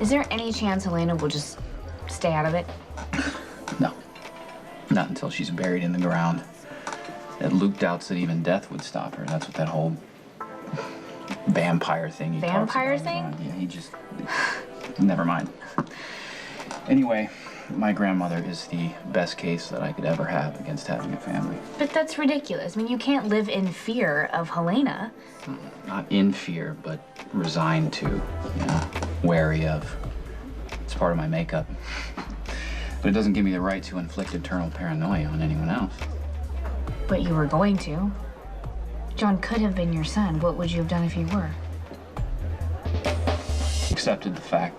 Is there any chance Helena will just stay out of it? No. Not until she's buried in the ground. And Luke doubts that even death would stop her. That's what that whole vampire thing he talks Vampire about. thing? Yeah, he just... Never mind. Anyway, my grandmother is the best case that I could ever have against having a family. But that's ridiculous. I mean, you can't live in fear of Helena. Not in fear, but resigned to, you know, wary of. It's part of my makeup. But it doesn't give me the right to inflict eternal paranoia on anyone else. But you were going to. John could have been your son. What would you have done if he were? Accepted the fact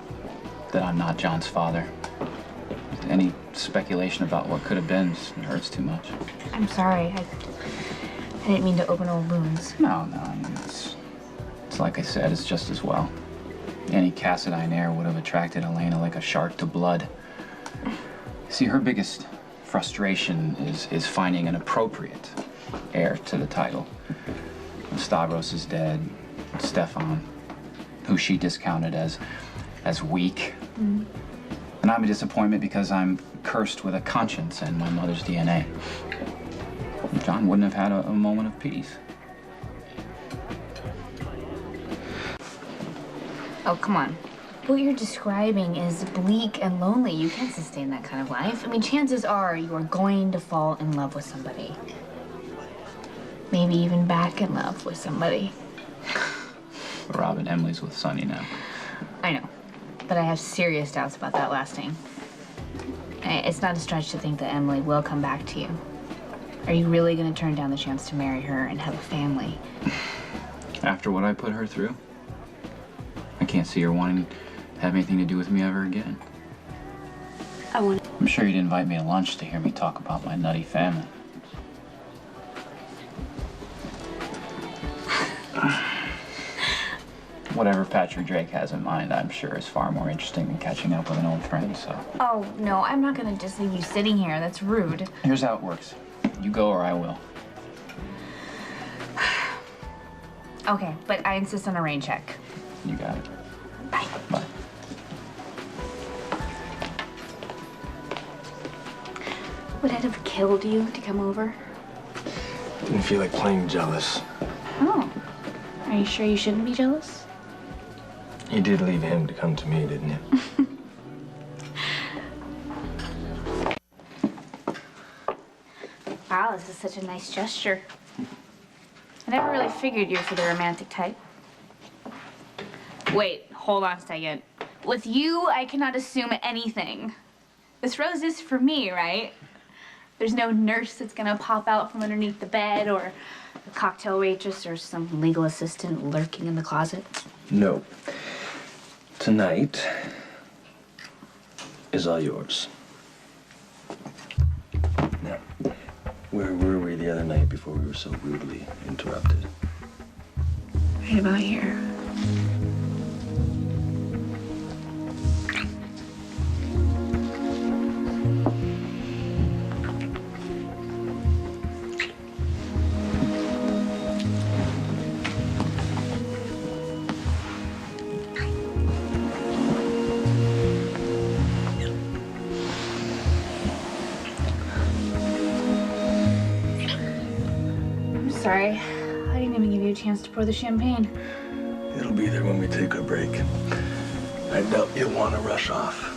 that I'm not John's father. Any speculation about what could have been just hurts too much. I'm sorry. I didn't mean to open old wounds. No, I mean, it's like I said, it's just as well. Any Cassadine heir would have attracted Helena like a shark to blood. See, her biggest frustration is finding an appropriate heir to the title. Stavros is dead. Stefan, who she discounted as weak. Mm. And I'm a disappointment because I'm cursed with a conscience and my mother's DNA. John wouldn't have had a moment of peace. Oh, come on. What you're describing is bleak and lonely. You can't sustain that kind of life. I mean, chances are you are going to fall in love with somebody. Maybe even back in love with somebody. Robin, Emily's with Sonny now. I know, but I have serious doubts about that lasting. It's not a stretch to think that Emily will come back to you. Are you really going to turn down the chance to marry her and have a family? After what I put her through, I can't see her wanting to have anything to do with me ever again. I'm sure you'd invite me to lunch to hear me talk about my nutty family. Whatever Patrick Drake has in mind, I'm sure is far more interesting than catching up with an old friend, so. Oh, no, I'm not gonna just leave you sitting here. That's rude. Here's how it works. You go or I will. Okay, but I insist on a rain check. You got it. Bye. Bye. Would it have killed you to come over? Didn't feel like playing jealous. Oh, are you sure you shouldn't be jealous? You did leave him to come to me, didn't you? Wow, this is such a nice gesture. I never really figured you for the romantic type. Wait, hold on a second. With you, I cannot assume anything. This rose is for me, right? There's no nurse that's gonna pop out from underneath the bed, or a cocktail waitress, or some legal assistant lurking in the closet. No. Tonight is all yours. Now, where were we the other night before we were so rudely interrupted? Right about here. Sorry, I didn't even give you a chance to pour the champagne. It'll be there when we take our break. I doubt you'll want to rush off.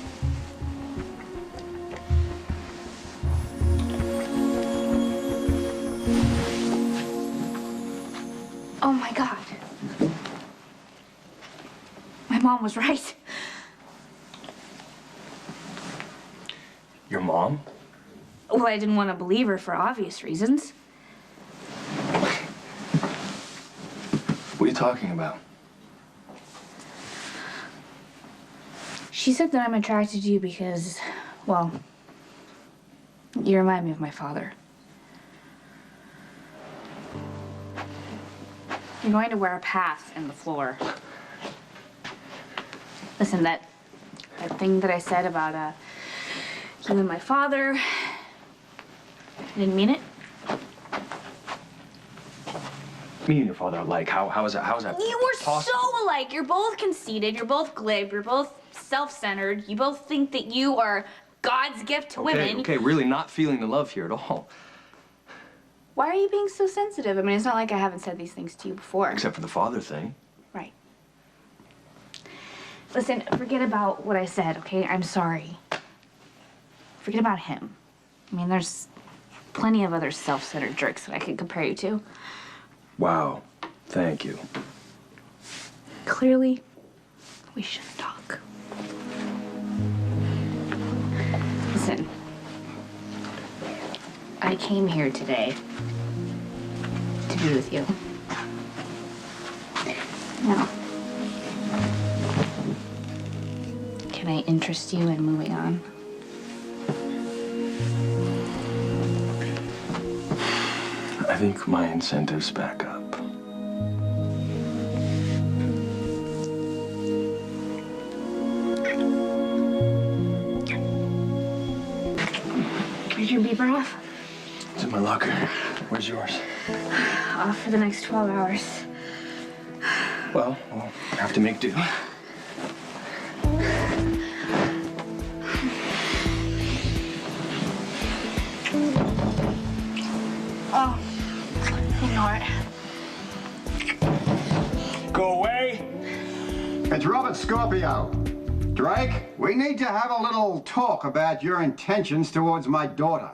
Oh my God. My mom was right. Your mom? Well, I didn't want to believe her for obvious reasons. What are you talking about? She said that I'm attracted to you because, well, you remind me of my father. You're going to wear a path in the floor. Listen, that thing that I said about you and my father, I didn't mean it. Me and your father are alike. How is that You were possible? so alike. You're both conceited. You're both glib. You're both self-centered. You both think that you are God's gift to women. Okay, really not feeling the love here at all. Why are you being so sensitive? I mean, it's not like I haven't said these things to you before. Except for the father thing. Right. Listen, forget about what I said, okay? I'm sorry. Forget about him. I mean, there's plenty of other self-centered jerks that I could compare you to. Wow. Thank you. Clearly, we shouldn't talk. Listen, I came here today to be with you. Now, can I interest you in moving on? I think my incentive's back up. Is your beeper off? It's in my locker. Where's yours? Off for the next 12 hours. Well, we'll have to make do. Oh, ignore it. Go away! It's Robert Scorpio. Drake, we need to have a little talk about your intentions towards my daughter.